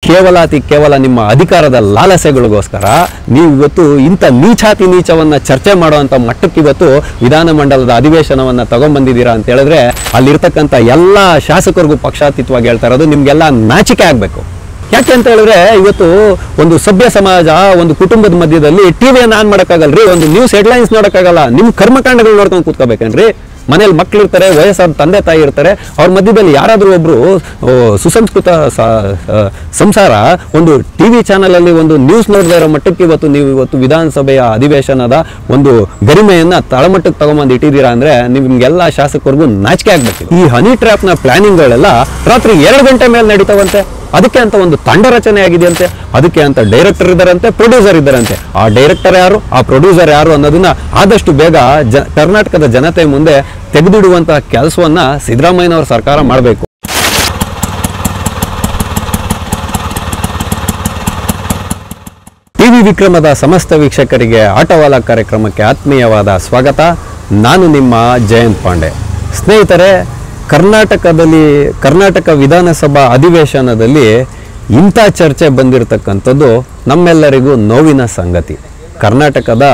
ಕೇವಲ ನಿಮ್ಮ ಅಧಿಕಾರದ ಲಾಲಸೆಗಳಿಗೋಸ್ಕರ ನೀವು ಇವತ್ತು ಇಂಥ ನೀಚವನ್ನ ಚರ್ಚೆ ಮಾಡುವಂಥ ಮಟ್ಟಕ್ಕೆ ಇವತ್ತು ವಿಧಾನಮಂಡಲದ ಅಧಿವೇಶನವನ್ನು ತಗೊಂಡ್ಬಂದಿದ್ದೀರಾ ಅಂತ ಹೇಳಿದ್ರೆ ಅಲ್ಲಿರ್ತಕ್ಕಂಥ ಎಲ್ಲ ಶಾಸಕರಿಗೂ ಪಕ್ಷಾತೀತವಾಗಿ ಹೇಳ್ತಾ ಇರೋದು ನಿಮಗೆಲ್ಲ ನಾಚಿಕೆ ಆಗಬೇಕು. ಯಾಕೆ ಅಂತ ಹೇಳಿದ್ರೆ ಇವತ್ತು ಒಂದು ಸಭ್ಯ ಸಮಾಜ, ಒಂದು ಕುಟುಂಬದ ಮಧ್ಯದಲ್ಲಿ ಟಿವಿಯನ್ನು ಆನ್ ಮಾಡೋಕ್ಕಾಗಲ್ರಿ, ಒಂದು ನ್ಯೂಸ್ ಹೆಡ್ಲೈನ್ಸ್ ನೋಡೋಕ್ಕಾಗಲ್ಲ, ನಿಮ್ಮ ಕರ್ಮಕಾಂಡಗಳು ನೋಡ್ಕೊಂಡು ಕೂತ್ಕೋಬೇಕೇನ್ರಿ? ಮನೇಲಿ ಮಕ್ಳು ಇರ್ತಾರೆ, ವಯಸ್ಸಾದ ತಂದೆ ತಾಯಿ ಇರ್ತಾರೆ, ಅವ್ರ ಮಧ್ಯದಲ್ಲಿ ಯಾರಾದರೂ ಒಬ್ರು ಸುಸಂಸ್ಕೃತ ಸಂಸಾರ ಒಂದು ಟಿವಿ ಚಾನಲಲ್ಲಿ ಒಂದು ನ್ಯೂಸ್ ನೋಡದೇ ಇರೋ ಮಟ್ಟಕ್ಕೆ ಇವತ್ತು ವಿಧಾನಸಭೆಯ ಅಧಿವೇಶನದ ಒಂದು ಗರಿಮೆಯನ್ನ ತಳಮಟ್ಟಕ್ಕೆ ತಗೊಂಬಂದು ಇಟ್ಟಿದ್ದೀರಾ ಅಂದ್ರೆ ನಿಮ್ಗೆಲ್ಲ ಶಾಸಕರಿಗೂ ನಾಚಿಕೆ ಆಗ್ಬೇಕು. ಈ ಹನಿ ಟ್ರ್ಯಾಪ್ನ ಪ್ಲಾನಿಂಗ್ಗಳೆಲ್ಲ ರಾತ್ರಿ 2 ಗಂಟೆ ಮೇಲೆ ನಡೀತಾವಂತೆ. ಅದಕ್ಕೆ ಅಂತ ಒಂದು ತಂಡ ರಚನೆ ಆಗಿದೆಯಂತೆ, ಅದಕ್ಕೆ ಅಂತ ಡೈರೆಕ್ಟರ್ ಇದ್ದಾರಂತೆ, ಪ್ರೊಡ್ಯೂಸರ್ ಇದ್ದಾರಂತೆ. ಆ ಡೈರೆಕ್ಟರ್ ಯಾರು, ಆ ಪ್ರೊಡ್ಯೂಸರ್ ಯಾರು ಅನ್ನೋದನ್ನ ಆದಷ್ಟು ಬೇಗ ಕರ್ನಾಟಕದ ಜನತೆ ಮುಂದೆ ತೆಗೆದಿಡುವಂತಹ ಕೆಲಸವನ್ನ ಸಿದ್ದರಾಮಯ್ಯನವರ ಸರ್ಕಾರ ಮಾಡಬೇಕು. ಟಿವಿ ವಿಕ್ರಮದ ಸಮಸ್ತ ವೀಕ್ಷಕರಿಗೆ ಆಟೋವಾಲ ಕಾರ್ಯಕ್ರಮಕ್ಕೆ ಆತ್ಮೀಯವಾದ ಸ್ವಾಗತ. ನಾನು ನಿಮ್ಮ ಜಯಂತ್ ಪಾಂಡೆ. ಸ್ನೇಹಿತರೆ, ಕರ್ನಾಟಕ ವಿಧಾನಸಭಾ ಅಧಿವೇಶನದಲ್ಲಿ ಇಂಥ ಚರ್ಚೆ ಬಂದಿರತಕ್ಕಂಥದ್ದು ನಮ್ಮೆಲ್ಲರಿಗೂ ನೋವಿನ ಸಂಗತಿ. ಕರ್ನಾಟಕದ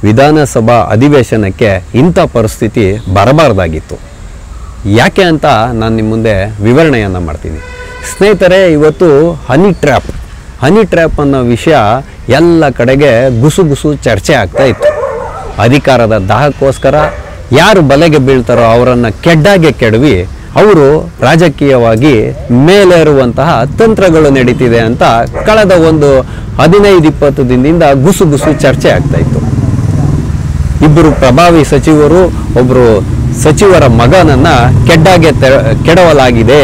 ವಿಧಾನಸಭಾ ಅಧಿವೇಶನಕ್ಕೆ ಇಂಥ ಪರಿಸ್ಥಿತಿ ಬರಬಾರ್ದಾಗಿತ್ತು. ಯಾಕೆ ಅಂತ ನಾನು ನಿಮ್ಮ ಮುಂದೆ ವಿವರಣೆಯನ್ನು ಮಾಡ್ತೀನಿ. ಸ್ನೇಹಿತರೆ, ಇವತ್ತು ಹನಿ ಟ್ರ್ಯಾಪ್ ಅನ್ನೋ ವಿಷಯ ಎಲ್ಲ ಕಡೆಗೆ ಗುಸು ಚರ್ಚೆ ಆಗ್ತಾ ಇತ್ತು. ಅಧಿಕಾರದ ದಾಹಕ್ಕೋಸ್ಕರ ಯಾರು ಬಲೆಗೆ ಬೀಳ್ತಾರೋ ಅವರನ್ನು ಕೆಡ್ಡಾಗೆ ಕೆಡವಿ ಅವರು ರಾಜಕೀಯವಾಗಿ ಮೇಲೇರುವಂತಹ ತಂತ್ರಗಳು ನಡೀತಿದೆ ಅಂತ ಕಳೆದ ಒಂದು 15-20 ದಿನದಿಂದ ಗುಸು ಚರ್ಚೆ ಆಗ್ತಾ ಇತ್ತು. ಇಬ್ಬರು ಪ್ರಭಾವಿ ಸಚಿವರು, ಒಬ್ಬರು ಸಚಿವರ ಮಗನನ್ನ ಕೆಡ್ಡಾಗೆ ಕೆಡವಲಾಗಿದೆ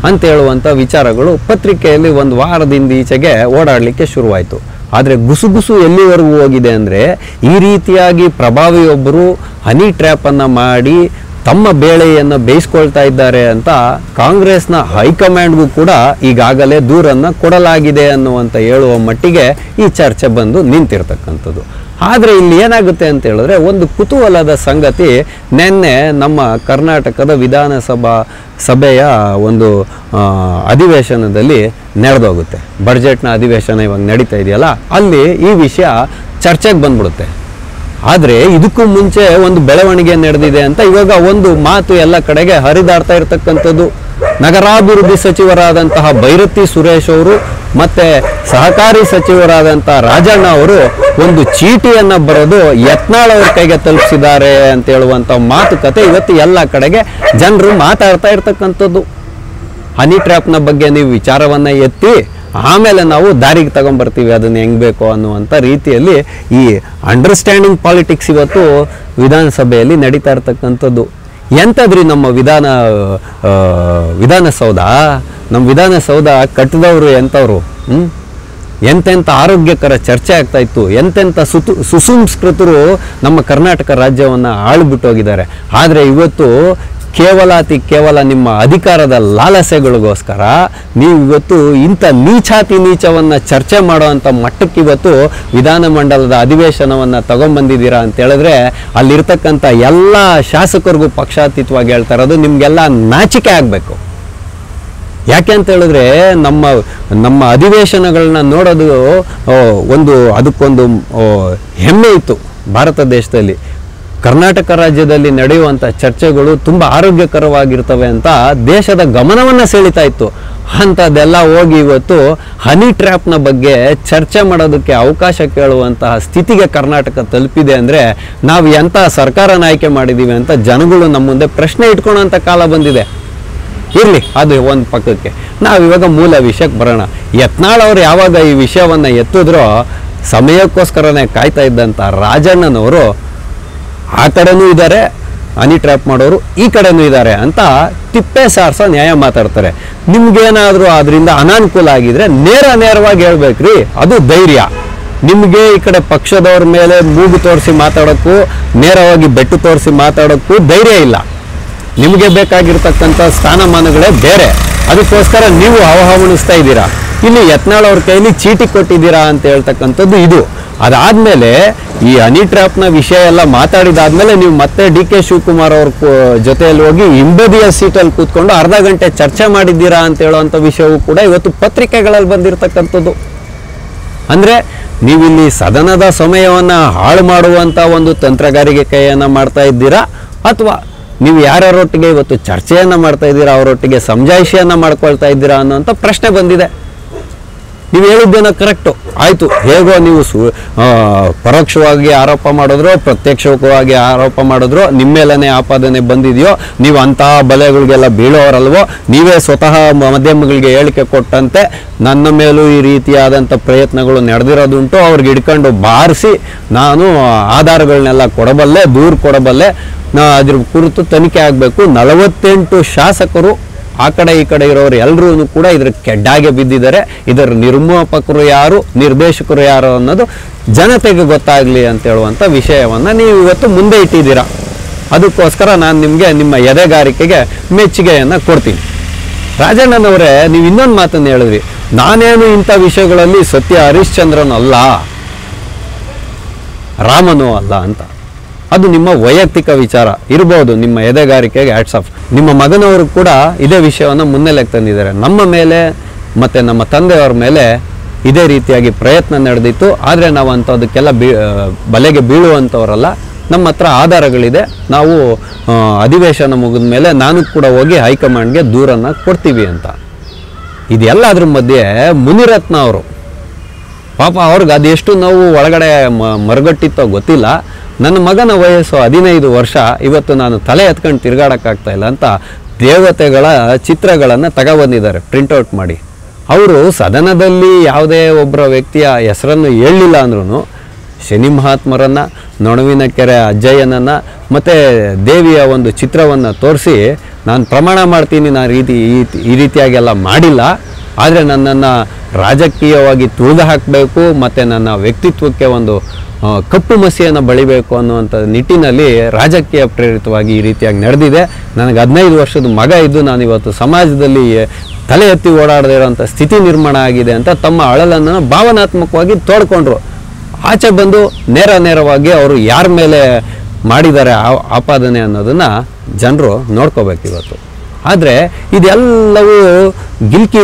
ಅಂತ ಹೇಳುವಂಥ ವಿಚಾರಗಳು ಪತ್ರಿಕೆಯಲ್ಲಿ ಒಂದು ವಾರದಿಂದ ಈಚೆಗೆ ಓಡಾಡಲಿಕ್ಕೆ ಶುರುವಾಯಿತು. ಆದರೆ ಗುಸು ಎಲ್ಲಿವರೆಗೂ ಹೋಗಿದೆ ಅಂದರೆ, ಈ ರೀತಿಯಾಗಿ ಪ್ರಭಾವಿಯೊಬ್ಬರು ಹನಿ ಟ್ರ್ಯಾಪನ್ನು ಮಾಡಿ ತಮ್ಮ ಬೇಳೆಯನ್ನು ಬೇಯಿಸ್ಕೊಳ್ತಾ ಇದ್ದಾರೆ ಅಂತ ಕಾಂಗ್ರೆಸ್ನ ಹೈಕಮಾಂಡ್ಗೂ ಕೂಡ ಈಗಾಗಲೇ ದೂರನ್ನು ಕೊಡಲಾಗಿದೆ ಅನ್ನುವಂಥ ಹೇಳುವ ಮಟ್ಟಿಗೆ ಈ ಚರ್ಚೆ ಬಂದು ನಿಂತಿರ್ತಕ್ಕಂಥದ್ದು. ಆದರೆ ಇಲ್ಲಿ ಏನಾಗುತ್ತೆ ಅಂತ ಹೇಳಿದ್ರೆ, ಒಂದು ಕುತೂಹಲದ ಸಂಗತಿ ನಿನ್ನೆ ನಮ್ಮ ಕರ್ನಾಟಕದ ವಿಧಾನಸಭಾ ಸಭೆಯ ಒಂದು ಅಧಿವೇಶನದಲ್ಲಿ ನಡೆದೋಗುತ್ತೆ. ಬಡ್ಜೆಟ್ನ ಅಧಿವೇಶನ ಇವಾಗ ನಡೀತಾ ಇದೆಯಲ್ಲ, ಅಲ್ಲಿ ಈ ವಿಷಯ ಚರ್ಚೆಗೆ ಬಂದ್ಬಿಡುತ್ತೆ. ಆದರೆ ಇದಕ್ಕೂ ಮುಂಚೆ ಒಂದು ಬೆಳವಣಿಗೆ ನಡೆದಿದೆ ಅಂತ ಇವಾಗ ಒಂದು ಮಾತು ಎಲ್ಲ ಕಡೆಗೆ ಹರಿದಾಡ್ತಾ ಇರತಕ್ಕಂಥದ್ದು. ನಗರಾಭಿವೃದ್ಧಿ ಸಚಿವರಾದಂತಹ ಭೈರತಿ ಸುರೇಶ್ ಅವರು ಮತ್ತೆ ಸಹಕಾರಿ ಸಚಿವರಾದಂಥ ರಾಜಣ್ಣ ಅವರು ಒಂದು ಚೀಟಿಯನ್ನು ಬರೆದು ಯತ್ನಾಳ್ ಅವ್ರ ಕೈಗೆ ತಲುಪಿಸಿದ್ದಾರೆ ಅಂತ ಹೇಳುವಂಥ ಮಾತುಕತೆ ಇವತ್ತು ಎಲ್ಲ ಕಡೆಗೆ ಜನರು ಮಾತಾಡ್ತಾ ಇರ್ತಕ್ಕಂಥದ್ದು. ಹನಿ ಟ್ರ್ಯಾಪ್ನ ಬಗ್ಗೆ ನೀವು ವಿಚಾರವನ್ನು ಎತ್ತಿ ಆಮೇಲೆ ನಾವು ದಾರಿಗೆ ತಗೊಂಡ್ಬರ್ತೀವಿ ಅದನ್ನು ಹೆಂಗೆ ಬೇಕೋ ಅನ್ನುವಂಥ ರೀತಿಯಲ್ಲಿ ಈ ಅಂಡರ್ಸ್ಟ್ಯಾಂಡಿಂಗ್ ಪಾಲಿಟಿಕ್ಸ್ ಇವತ್ತು ವಿಧಾನಸಭೆಯಲ್ಲಿ ನಡೀತಾ ಇರ್ತಕ್ಕಂಥದ್ದು. ಎಂಥದ್ರಿ ನಮ್ಮ ವಿಧಾನಸೌಧ ಕಟ್ಟಿದವರು ಎಂಥವ್ರು? ಎಂತೆಂಥ ಆರೋಗ್ಯಕರ ಚರ್ಚೆ ಆಗ್ತಾ ಇತ್ತು. ಎಂತೆಂಥ ಸುಸಂಸ್ಕೃತರು ನಮ್ಮ ಕರ್ನಾಟಕ ರಾಜ್ಯವನ್ನು ಆಳ್ಬಿಟ್ಟೋಗಿದ್ದಾರೆ. ಆದರೆ ಇವತ್ತು ಕೇವಲ ನಿಮ್ಮ ಅಧಿಕಾರದ ಲಾಲಸೆಗಳಿಗೋಸ್ಕರ ನೀವು ಇವತ್ತು ಇಂಥ ನೀಚವನ್ನ ಚರ್ಚೆ ಮಾಡುವಂಥ ಮಟ್ಟಕ್ಕೆ ಇವತ್ತು ವಿಧಾನಮಂಡಲದ ಅಧಿವೇಶನವನ್ನು ತಗೊಂಡ್ಬಂದಿದ್ದೀರಾ ಅಂತ ಹೇಳಿದ್ರೆ ಅಲ್ಲಿರ್ತಕ್ಕಂಥ ಎಲ್ಲ ಶಾಸಕರಿಗೂ ಪಕ್ಷಾತೀತವಾಗಿ ಹೇಳ್ತಾ ಇರೋದು ನಿಮಗೆಲ್ಲ ನಾಚಿಕೆ ಆಗಬೇಕು. ಯಾಕೆ ಅಂತ ಹೇಳಿದ್ರೆ ನಮ್ಮ ಅಧಿವೇಶನಗಳನ್ನ ನೋಡೋದು ಅದಕ್ಕೊಂದು ಹೆಮ್ಮೆ ಇತ್ತು. ಭಾರತ ದೇಶದಲ್ಲಿ ಕರ್ನಾಟಕ ರಾಜ್ಯದಲ್ಲಿ ನಡೆಯುವಂಥ ಚರ್ಚೆಗಳು ತುಂಬ ಆರೋಗ್ಯಕರವಾಗಿರ್ತವೆ ಅಂತ ದೇಶದ ಗಮನವನ್ನು ಸೆಳೀತಾ ಇತ್ತು. ಅಂಥದ್ದೆಲ್ಲ ಹೋಗಿ ಇವತ್ತು ಹನಿ ಟ್ರ್ಯಾಪ್ನ ಬಗ್ಗೆ ಚರ್ಚೆ ಮಾಡೋದಕ್ಕೆ ಅವಕಾಶ ಕೇಳುವಂತಹ ಸ್ಥಿತಿಗೆ ಕರ್ನಾಟಕ ತಲುಪಿದೆ ಅಂದರೆ ನಾವು ಎಂಥ ಸರ್ಕಾರನ ಆಯ್ಕೆ ಮಾಡಿದ್ದೀವಿ ಅಂತ ಜನಗಳು ನಮ್ಮ ಮುಂದೆ ಪ್ರಶ್ನೆ ಇಟ್ಕೊಳ್ಳೋಂಥ ಕಾಲ ಬಂದಿದೆ. ಇರಲಿ, ಅದು ಒಂದು ಪಕ್ಕಕ್ಕೆ. ನಾವಿವಾಗ ಮೂಲ ವಿಷಯಕ್ಕೆ ಬರೋಣ. ಯತ್ನಾಳ್ ಅವರು ಯಾವಾಗ ಈ ವಿಷಯವನ್ನು ಎತ್ತಿದ್ರೋ ಸಮಯಕ್ಕೋಸ್ಕರನೇ ಕಾಯ್ತಾ ಇದ್ದಂಥ ರಾಜಣ್ಣನವರು ಆ ಕಡೆನೂ ಇದ್ದಾರೆ, ಹನಿ ಟ್ರ್ಯಾಪ್ ಮಾಡೋರು ಈ ಕಡೆನೂ ಇದ್ದಾರೆ ಅಂತ ತಿಪ್ಪೆ ಸಾರ್ಸ ನ್ಯಾಯ ಮಾತಾಡ್ತಾರೆ. ನಿಮ್ಗೇನಾದರೂ ಅದರಿಂದ ಅನಾನುಕೂಲ ಆಗಿದ್ರೆ ನೇರವಾಗಿ ಹೇಳ್ಬೇಕ್ರಿ, ಅದು ಧೈರ್ಯ. ನಿಮಗೆ ಈ ಕಡೆ ಪಕ್ಷದವ್ರ ಮೇಲೆ ಮೂಗು ತೋರಿಸಿ ಮಾತಾಡೋಕ್ಕೂ ನೇರವಾಗಿ ಬೆಟ್ಟು ತೋರಿಸಿ ಮಾತಾಡೋಕ್ಕೂ ಧೈರ್ಯ ಇಲ್ಲ. ನಿಮಗೆ ಬೇಕಾಗಿರ್ತಕ್ಕಂಥ ಸ್ಥಾನಮಾನಗಳೇ ಬೇರೆ. ಅದಕ್ಕೋಸ್ಕರ ನೀವು ಹವಣಿಸ್ತಾ ಇದ್ದೀರಾ. ಇಲ್ಲಿ ಯತ್ನಾಳ್ ಅವ್ರ ಕೈಲಿ ಚೀಟಿ ಕೊಟ್ಟಿದ್ದೀರಾ ಅಂತ ಹೇಳ್ತಕ್ಕಂಥದ್ದು ಇದು. ಅದಾದಮೇಲೆ ಈ ಹನಿ ಟ್ರ್ಯಾಪ್ನ ವಿಷಯ ಎಲ್ಲ ಮಾತಾಡಿದಾದ್ಮೇಲೆ ನೀವು ಮತ್ತೆ ಡಿ ಕೆ ಶಿವಕುಮಾರ್ ಅವ್ರ ಜೊತೆಯಲ್ಲಿ ಹೋಗಿ ಹಿಂಬದಿಯ ಸೀಟಲ್ಲಿ ಕೂತ್ಕೊಂಡು ಅರ್ಧ ಗಂಟೆ ಚರ್ಚೆ ಮಾಡಿದ್ದೀರಾ ಅಂತ ಹೇಳುವಂಥ ವಿಷಯವೂ ಕೂಡ ಇವತ್ತು ಪತ್ರಿಕೆಗಳಲ್ಲಿ ಬಂದಿರತಕ್ಕಂಥದ್ದು. ಅಂದರೆ ನೀವಿಲ್ಲಿ ಸದನದ ಸಮಯವನ್ನು ಹಾಳು ಮಾಡುವಂಥ ಒಂದು ತಂತ್ರಗಾರಿಕೆಯನ್ನು ಮಾಡ್ತಾ ಇದ್ದೀರಾ, ಅಥವಾ ನೀವು ಯಾರ್ಯಾರೊಟ್ಟಿಗೆ ಇವತ್ತು ಚರ್ಚೆಯನ್ನು ಮಾಡ್ತಾ ಇದ್ದೀರಾ ಅವರೊಟ್ಟಿಗೆ ಸಮಜಾಯಿಷಿಯನ್ನು ಮಾಡ್ಕೊಳ್ತಾ ಇದ್ದೀರಾ ಅನ್ನೋಂಥ ಪ್ರಶ್ನೆ ಬಂದಿದೆ. ನೀವು ಹೇಳಿದ್ದೇನೋ ಕರೆಕ್ಟು ಆಯಿತು, ಹೇಗೋ ನೀವು ಪರೋಕ್ಷವಾಗಿ ಆರೋಪ ಮಾಡಿದ್ರು ಪ್ರತ್ಯಕ್ಷವಾಗಿ ಆರೋಪ ಮಾಡಿದ್ರು ನಿಮ್ಮ ಮೇಲೇ ಆಪಾದನೆ ಬಂದಿದೆಯೋ, ನೀವು ಅಂತಹ ಬಲೆಗಳಿಗೆಲ್ಲ ಬೀಳೋರಲ್ವೋ, ನೀವೇ ಸ್ವತಃ ಮಾಧ್ಯಮಗಳಿಗೆ ಹೇಳಿಕೆ ಕೊಟ್ಟಂತೆ ನನ್ನ ಮೇಲೂ ಈ ರೀತಿಯಾದಂಥ ಪ್ರಯತ್ನಗಳು ನಡೆದಿರೋದುಂಟು, ಅವ್ರಿಗೆ ಹಿಡ್ಕೊಂಡು ಬಾರಿಸಿ ನಾನು ಆಧಾರಗಳನ್ನೆಲ್ಲ ಕೊಡಬಲ್ಲೆ, ದೂರು ಕೊಡಬಲ್ಲೆ, ಅದ್ರ ಕುರಿತು ತನಿಖೆ ಆಗಬೇಕು. 48 ಶಾಸಕರು ಆ ಕಡೆ ಈ ಕಡೆ ಇರೋರು ಎಲ್ಲರೂ ಕೂಡ ಇದ್ರ ಕೆಡ್ಡಾಗೆ ಬಿದ್ದಿದ್ದಾರೆ. ಇದರ ನಿರ್ಮಾಪಕರು ಯಾರು, ನಿರ್ದೇಶಕರು ಯಾರು ಅನ್ನೋದು ಜನತೆಗೆ ಗೊತ್ತಾಗಲಿ ಅಂತ ಹೇಳುವಂಥ ವಿಷಯವನ್ನು ನೀವು ಇವತ್ತು ಮುಂದೆ ಇಟ್ಟಿದ್ದೀರಾ. ಅದಕ್ಕೋಸ್ಕರ ನಾನು ನಿಮಗೆ ನಿಮ್ಮ ಎದೆಗಾರಿಕೆಗೆ ಮೆಚ್ಚುಗೆಯನ್ನು ಕೊಡ್ತೀನಿ. ರಾಜಣ್ಣನವರೇ, ನೀವು ಇನ್ನೊಂದು ಮಾತನ್ನು ಹೇಳಿದ್ರಿ, ನಾನೇನು ಇಂಥ ವಿಷಯಗಳಲ್ಲಿ ಸತ್ಯ ಹರಿಶ್ಚಂದ್ರನೂ ಅಲ್ಲ, ರಾಮನೂ ಅಲ್ಲ ಅಂತ. ಅದು ನಿಮ್ಮ ವೈಯಕ್ತಿಕ ವಿಚಾರ ಇರ್ಬೋದು, ನಿಮ್ಮ ಎದೆಗಾರಿಕೆಗೆ ಹ್ಯಾಟ್ಸ್ ಆಫ್. ನಿಮ್ಮ ಮಗನವರು ಕೂಡ ಇದೇ ವಿಷಯವನ್ನು ಮುನ್ನೆಲೆಗೆ ತಂದಿದ್ದಾರೆ. ನಮ್ಮ ಮೇಲೆ ಮತ್ತು ನಮ್ಮ ತಂದೆಯವರ ಮೇಲೆ ಇದೇ ರೀತಿಯಾಗಿ ಪ್ರಯತ್ನ ನಡೆದಿತ್ತು, ಆದರೆ ನಾವು ಅಂಥದಕ್ಕೆಲ್ಲ ಬಲೆಗೆ ಬೀಳುವಂಥವರಲ್ಲ. ನಮ್ಮ ಹತ್ರ ಆಧಾರಗಳಿದೆ. ನಾವು ಅಧಿವೇಶನ ಮುಗಿದ ಮೇಲೆ ನಾನು ಕೂಡ ಹೋಗಿ ಹೈಕಮಾಂಡ್ಗೆ ದೂರನ್ನು ಕೊಡ್ತೀವಿ ಅಂತ. ಇದೆಲ್ಲದ್ರ ಮಧ್ಯೆ ಮುನಿರತ್ನ ಅವರು ಪಾಪ ಅವ್ರಿಗೆ ಅದೆಷ್ಟು ನೋವು ಒಳಗಡೆ ಮರಗಟ್ಟಿತ್ತೋ ಗೊತ್ತಿಲ್ಲ. ನನ್ನ ಮಗನ ವಯಸ್ಸು 15 ವರ್ಷ, ಇವತ್ತು ನಾನು ತಲೆ ಎತ್ಕೊಂಡು ತಿರುಗಾಡೋಕ್ಕಾಗ್ತಾ ಇಲ್ಲ ಅಂತ ದೇವತೆಗಳ ಚಿತ್ರಗಳನ್ನು ತಗೊಬಂದಿದ್ದಾರೆ ಪ್ರಿಂಟೌಟ್ ಮಾಡಿ. ಅವರು ಸದನದಲ್ಲಿ ಯಾವುದೇ ಒಬ್ಬರ ವ್ಯಕ್ತಿಯ ಹೆಸರನ್ನು ಹೇಳಲಿಲ್ಲ ಅಂದ್ರೂ ಶನಿ ಮಹಾತ್ಮರನ್ನು, ನೊಣವಿನ ಕೆರೆ ಅಜ್ಜಯ್ಯನನ್ನು ಮತ್ತು ದೇವಿಯ ಒಂದು ಚಿತ್ರವನ್ನು ತೋರಿಸಿ ನಾನು ಪ್ರಮಾಣ ಮಾಡ್ತೀನಿ, ನಾನು ಈ ರೀತಿಯಾಗೆಲ್ಲ ಮಾಡಿಲ್ಲ, ಆದರೆ ನನ್ನನ್ನು ರಾಜಕೀಯವಾಗಿ ತುಳಿದು ಹಾಕಬೇಕು ಮತ್ತು ನನ್ನ ವ್ಯಕ್ತಿತ್ವಕ್ಕೆ ಒಂದು ಕಪ್ಪು ಮಸಿಯನ್ನು ಬಳಿಬೇಕು ಅನ್ನುವಂಥ ನಿಟ್ಟಿನಲ್ಲಿ ರಾಜಕೀಯ ಪ್ರೇರಿತವಾಗಿ ಈ ರೀತಿಯಾಗಿ ನಡೆದಿದೆ. ನನಗೆ 15 ವರ್ಷದ ಮಗ ಇದ್ದು ನಾನು ಇವತ್ತು ಸಮಾಜದಲ್ಲಿ ತಲೆ ಎತ್ತಿ ಓಡಾಡದೇ ಇರೋಂಥ ಸ್ಥಿತಿ ನಿರ್ಮಾಣ ಆಗಿದೆ ಅಂತ ತಮ್ಮ ಅಳಲನ್ನು ಭಾವನಾತ್ಮಕವಾಗಿ ತೋಡ್ಕೊಂಡ್ರು. ಆಚೆ ಬಂದು ನೇರವಾಗಿ ಅವರು ಯಾರ ಮೇಲೆ ಮಾಡಿದ್ದಾರೆ ಆಪಾದನೆ ಅನ್ನೋದನ್ನು ಜನರು ನೋಡ್ಕೋಬೇಕು ಇವತ್ತು. ಆದರೆ ಇದೆಲ್ಲವೂ ಗಿಲ್ಕಿ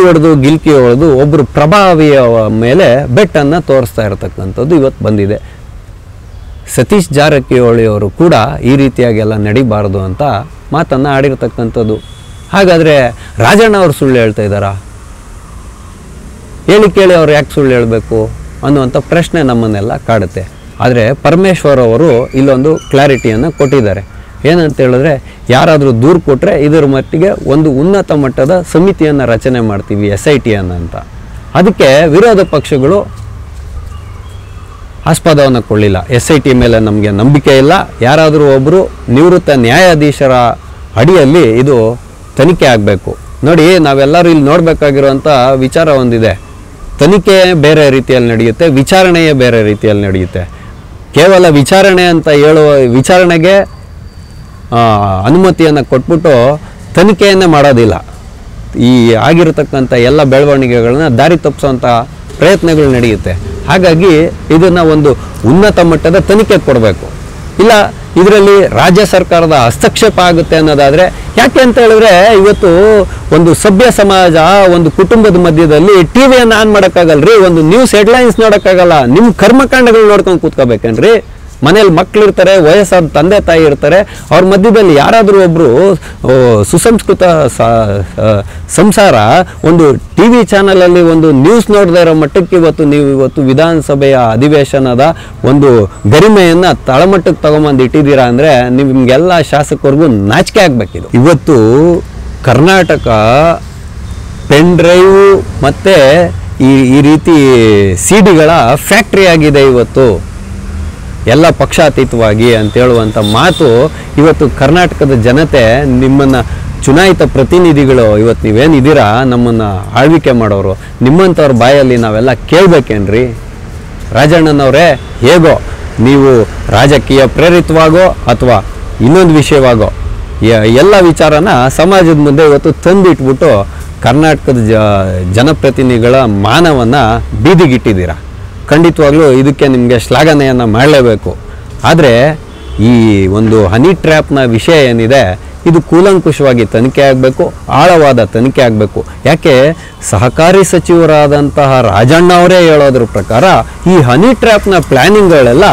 ಹೊಡೆದು ಒಬ್ಬರು ಪ್ರಭಾವಿಯ ಮೇಲೆ ಬೆಟ್ಟನ್ನು ತೋರಿಸ್ತಾ ಇರತಕ್ಕಂಥದ್ದು ಇವತ್ತು ಬಂದಿದೆ. ಸತೀಶ್ ಜಾರಕಿಹೊಳಿ ಅವರು ಕೂಡ ಈ ರೀತಿಯಾಗೆಲ್ಲ ನಡಿಬಾರ್ದು ಅಂತ ಮಾತನ್ನು ಆಡಿರ್ತಕ್ಕಂಥದ್ದು. ಹಾಗಾದರೆ ರಾಜಣ್ಣ ಅವರು ಸುಳ್ಳು ಹೇಳ್ತಾ ಇದ್ದಾರಾ? ಕೇಳಿ ಅವ್ರು ಯಾಕೆ ಸುಳ್ಳು ಹೇಳಬೇಕು ಅನ್ನುವಂಥ ಪ್ರಶ್ನೆ ನಮ್ಮನ್ನೆಲ್ಲ ಕಾಡುತ್ತೆ. ಆದರೆ ಪರಮೇಶ್ವರ್ ಅವರು ಇಲ್ಲೊಂದು ಕ್ಲಾರಿಟಿಯನ್ನು ಕೊಟ್ಟಿದ್ದಾರೆ. ಏನಂತ ಹೇಳಿದ್ರೆ, ಯಾರಾದರೂ ದೂರು ಕೊಟ್ಟರೆ ಇದರ ಮಟ್ಟಿಗೆ ಒಂದು ಉನ್ನತ ಮಟ್ಟದ ಸಮಿತಿಯನ್ನು ರಚನೆ ಮಾಡ್ತೀವಿ, SIT ಅಂತ. ಅದಕ್ಕೆ ವಿರೋಧ ಪಕ್ಷಗಳು ಆಸ್ಪದವನ್ನು ಕೊಳ್ಳಿಲ್ಲ. SIT ಮೇಲೆ ನಮಗೆ ನಂಬಿಕೆ ಇಲ್ಲ, ಯಾರಾದರೂ ಒಬ್ಬರು ನಿವೃತ್ತ ನ್ಯಾಯಾಧೀಶರ ಅಡಿಯಲ್ಲಿ ಇದು ತನಿಖೆ ಆಗಬೇಕು. ನೋಡಿ, ನಾವೆಲ್ಲರೂ ಇಲ್ಲಿ ನೋಡಬೇಕಾಗಿರುವಂಥ ವಿಚಾರ ಒಂದಿದೆ. ತನಿಖೆ ಬೇರೆ ರೀತಿಯಲ್ಲಿ ನಡೆಯುತ್ತೆ, ವಿಚಾರಣೆಯೇ ಬೇರೆ ರೀತಿಯಲ್ಲಿ ನಡೆಯುತ್ತೆ. ಕೇವಲ ವಿಚಾರಣೆ ಅಂತ ಹೇಳುವ ವಿಚಾರಣೆಗೆ ಅನುಮತಿಯನ್ನು ಕೊಟ್ಬಿಟ್ಟು ತನಿಖೆಯನ್ನೇ ಮಾಡೋದಿಲ್ಲ. ಈ ಆಗಿರತಕ್ಕಂಥ ಎಲ್ಲ ಬೆಳವಣಿಗೆಗಳನ್ನ ದಾರಿ ತಪ್ಪಿಸೋಂಥ ಪ್ರಯತ್ನಗಳು ನಡೆಯುತ್ತೆ. ಹಾಗಾಗಿ ಇದನ್ನು ಒಂದು ಉನ್ನತ ಮಟ್ಟದ ತನಿಖೆ ಕೊಡಬೇಕು. ಇಲ್ಲ ಇದರಲ್ಲಿ ರಾಜ್ಯ ಸರ್ಕಾರದ ಹಸ್ತಕ್ಷೇಪ ಆಗುತ್ತೆ ಅನ್ನೋದಾದರೆ, ಯಾಕೆ ಅಂತ ಹೇಳಿದ್ರೆ ಇವತ್ತು ಒಂದು ಸಭ್ಯ ಸಮಾಜ, ಒಂದು ಕುಟುಂಬದ ಮಧ್ಯದಲ್ಲಿ ಟಿವಿಯನ್ನು ಆನ್ ಮಾಡೋಕ್ಕಾಗಲ್ರಿ, ಒಂದು ನ್ಯೂಸ್ ಹೆಡ್ಲೈನ್ಸ್ ನೋಡೋಕ್ಕಾಗಲ್ಲ, ನಿಮ್ಮ ಕರ್ಮಕಾಂಡಗಳು ನೋಡ್ಕೊಂಡು ಕೂತ್ಕೋಬೇಕೇನ್ರಿ? ಮನೇಲಿ ಮಕ್ಕಳಿರ್ತಾರೆ, ವಯಸ್ಸಾದ ತಂದೆ ತಾಯಿ ಇರ್ತಾರೆ, ಅವ್ರ ಮಧ್ಯದಲ್ಲಿ ಯಾರಾದರೂ ಒಬ್ಬರು ಸುಸಂಸ್ಕೃತ ಸಂಸಾರ ಒಂದು TV ಚಾನಲಲ್ಲಿ ಒಂದು ನ್ಯೂಸ್ ನೋಡದೇ ಇರೋ ಮಟ್ಟಕ್ಕೆ ಇವತ್ತು ವಿಧಾನಸಭೆಯ ಅಧಿವೇಶನದ ಒಂದು ಗರಿಮೆಯನ್ನು ತಳಮಟ್ಟಕ್ಕೆ ತಗೊಂಬಂದು ಇಟ್ಟಿದ್ದೀರಾ ಅಂದರೆ ನಿಮಗೆಲ್ಲ ಶಾಸಕರಿಗೂ ನಾಚಿಕೆ ಆಗಬೇಕಿದು. ಇವತ್ತು ಕರ್ನಾಟಕ ಪೆನ್ ಡ್ರೈವ್ ಮತ್ತು ಈ ರೀತಿ CD-ಗಳ ಫ್ಯಾಕ್ಟ್ರಿ ಆಗಿದೆ ಇವತ್ತು, ಎಲ್ಲ ಪಕ್ಷಾತೀತವಾಗಿ ಅಂತ ಹೇಳುವಂಥ ಮಾತು ಇವತ್ತು ಕರ್ನಾಟಕದ ಜನತೆ, ನಿಮ್ಮನ್ನು ಚುನಾಯಿತ ಪ್ರತಿನಿಧಿಗಳು ಇವತ್ತು ನೀವೇನಿದ್ದೀರಾ ನಮ್ಮನ್ನು ಆಳ್ವಿಕೆ ಮಾಡೋರು, ನಿಮ್ಮಂಥವ್ರ ಬಾಯಲ್ಲಿ ನಾವೆಲ್ಲ ಕೇಳಬೇಕೇನ್ರಿ? ರಾಜಣ್ಣನವರೇ, ಹೇಗೋ ನೀವು ರಾಜಕೀಯ ಪ್ರೇರಿತವಾಗೋ ಅಥವಾ ಇನ್ನೊಂದು ವಿಷಯವಾಗೋ ಎಲ್ಲ ವಿಚಾರನ ಸಮಾಜದ ಮುಂದೆ ಇವತ್ತು ತಂದಿಟ್ಬಿಟ್ಟು ಕರ್ನಾಟಕದ ಜನಪ್ರತಿನಿಧಿಗಳ ಮಾನವನ್ನು ಬೀದಿಗಿಟ್ಟಿದ್ದೀರಾ. ಖಂಡಿತವಾಗ್ಲೂ ಇದಕ್ಕೆ ನಿಮಗೆ ಶ್ಲಾಘನೆಯನ್ನು ಮಾಡಲೇಬೇಕು. ಆದರೆ ಈ ಒಂದು ಹನಿ ಟ್ರ್ಯಾಪ್ನ ವಿಷಯ ಏನಿದೆ ಇದು ಕೂಲಂಕುಷವಾಗಿ ತನಿಖೆ ಆಗಬೇಕು, ಆಳವಾದ ತನಿಖೆ ಆಗಬೇಕು. ಯಾಕೆ ಸಹಕಾರಿ ಸಚಿವರಾದಂತಹ ರಾಜಣ್ಣ ಅವರೇ ಹೇಳೋದ್ರ ಪ್ರಕಾರ ಈ ಹನಿ ಟ್ರ್ಯಾಪ್ನ ಪ್ಲ್ಯಾನಿಂಗ್ಗಳೆಲ್ಲ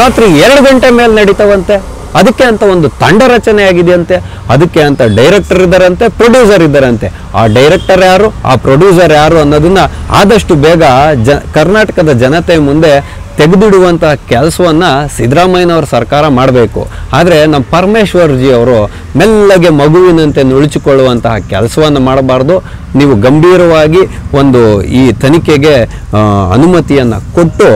ರಾತ್ರಿ 2 ಗಂಟೆ ಮೇಲೆ ನಡೀತಾವಂತೆ. ಅದಕ್ಕೆ ಅಂತ ಒಂದು ತಂಡ ರಚನೆ ಆಗಿದೆಯಂತೆ, ಅದಕ್ಕೆ ಅಂತ ಡೈರೆಕ್ಟರ್ ಇದ್ದಾರಂತೆ, ಪ್ರೊಡ್ಯೂಸರ್ ಇದ್ದಾರಂತೆ. ಆ ಡೈರೆಕ್ಟರ್ ಯಾರು, ಆ ಪ್ರೊಡ್ಯೂಸರ್ ಯಾರು ಅನ್ನೋದನ್ನ ಆದಷ್ಟು ಬೇಗ ಕರ್ನಾಟಕದ ಜನತೆ ಮುಂದೆ ತೆಗೆದಿಡುವಂತಹ ಕೆಲಸವನ್ನು ಸಿದ್ದರಾಮಯ್ಯನವ್ರ ಸರ್ಕಾರ ಮಾಡಬೇಕು. ಆದರೆ ನಮ್ಮ ಪರಮೇಶ್ವರ್ಜಿ ಅವರು ಮೆಲ್ಲಗೆ ಮಗುವಿನಂತೆ ನುಳಿಸಿಕೊಳ್ಳುವಂತಹ ಕೆಲಸವನ್ನು ಮಾಡಬಾರ್ದು. ನೀವು ಗಂಭೀರವಾಗಿ ಒಂದು ಈ ತನಿಖೆಗೆ ಅನುಮತಿಯನ್ನು ಕೊಟ್ಟು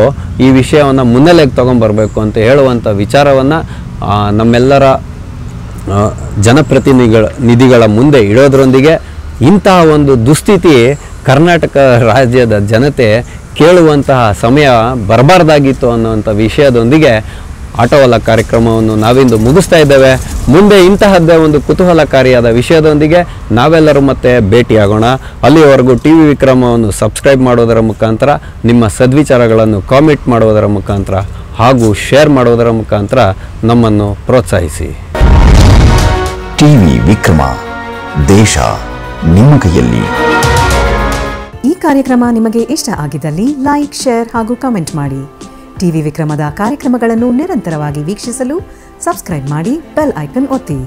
ಈ ವಿಷಯವನ್ನು ಮುನ್ನೆಲೆಗೆ ತೊಗೊಂಬರ್ಬೇಕು ಅಂತ ಹೇಳುವಂಥ ವಿಚಾರವನ್ನು ನಮ್ಮೆಲ್ಲರ ಜನಪ್ರತಿನಿಧಿಗಳ ಮುಂದೆ ಇಡೋದ್ರೊಂದಿಗೆ ಇಂತಹ ಒಂದು ದುಸ್ಥಿತಿ ಕರ್ನಾಟಕ ರಾಜ್ಯದ ಜನತೆ ಕೇಳುವಂತಹ ಸಮಯ ಬರಬಾರ್ದಾಗಿತ್ತು ಅನ್ನುವಂಥ ವಿಷಯದೊಂದಿಗೆ ಆಟೋವಲ ಕಾರ್ಯಕ್ರಮವನ್ನು ನಾವಿಂದು ಮುಗಿಸ್ತಾ ಇದ್ದೇವೆ. ಮುಂದೆ ಇಂತಹದ್ದೇ ಒಂದು ಕುತೂಹಲಕಾರಿಯಾದ ವಿಷಯದೊಂದಿಗೆ ನಾವೆಲ್ಲರೂ ಮತ್ತೆ ಭೇಟಿಯಾಗೋಣ. ಅಲ್ಲಿವರೆಗೂ ಟಿ ವಿ ವಿಕ್ರಮವನ್ನು ಸಬ್ಸ್ಕ್ರೈಬ್ ಮಾಡೋದರ ಮುಖಾಂತರ, ನಿಮ್ಮ ಸದ್ವಿಚಾರಗಳನ್ನು ಕಾಮೆಂಟ್ ಮಾಡೋದರ ಮುಖಾಂತರ ಹಾಗೂ ಶೇರ್ ಮಾಡೋದರ ಮುಖಾಂತರ ನಮ್ಮನ್ನು ಪ್ರೋತ್ಸಾಹಿಸಿ. ಟಿವಿ ವಿಕ್ರಮ, ದೇಶ ನಿಮ್ಮ ಕೈಯಲ್ಲಿ. ಈ ಕಾರ್ಯಕ್ರಮ ನಿಮಗೆ ಇಷ್ಟ ಆಗಿದ್ದಲ್ಲಿ ಲೈಕ್, ಶೇರ್ ಹಾಗೂ ಕಮೆಂಟ್ ಮಾಡಿ. ಟಿವಿ ವಿಕ್ರಮದ ಕಾರ್ಯಕ್ರಮಗಳನ್ನು ನಿರಂತರವಾಗಿ ವೀಕ್ಷಿಸಲು ಸಬ್ಸ್ಕ್ರೈಬ್ ಮಾಡಿ, ಬೆಲ್ ಐಕನ್ ಒತ್ತಿ.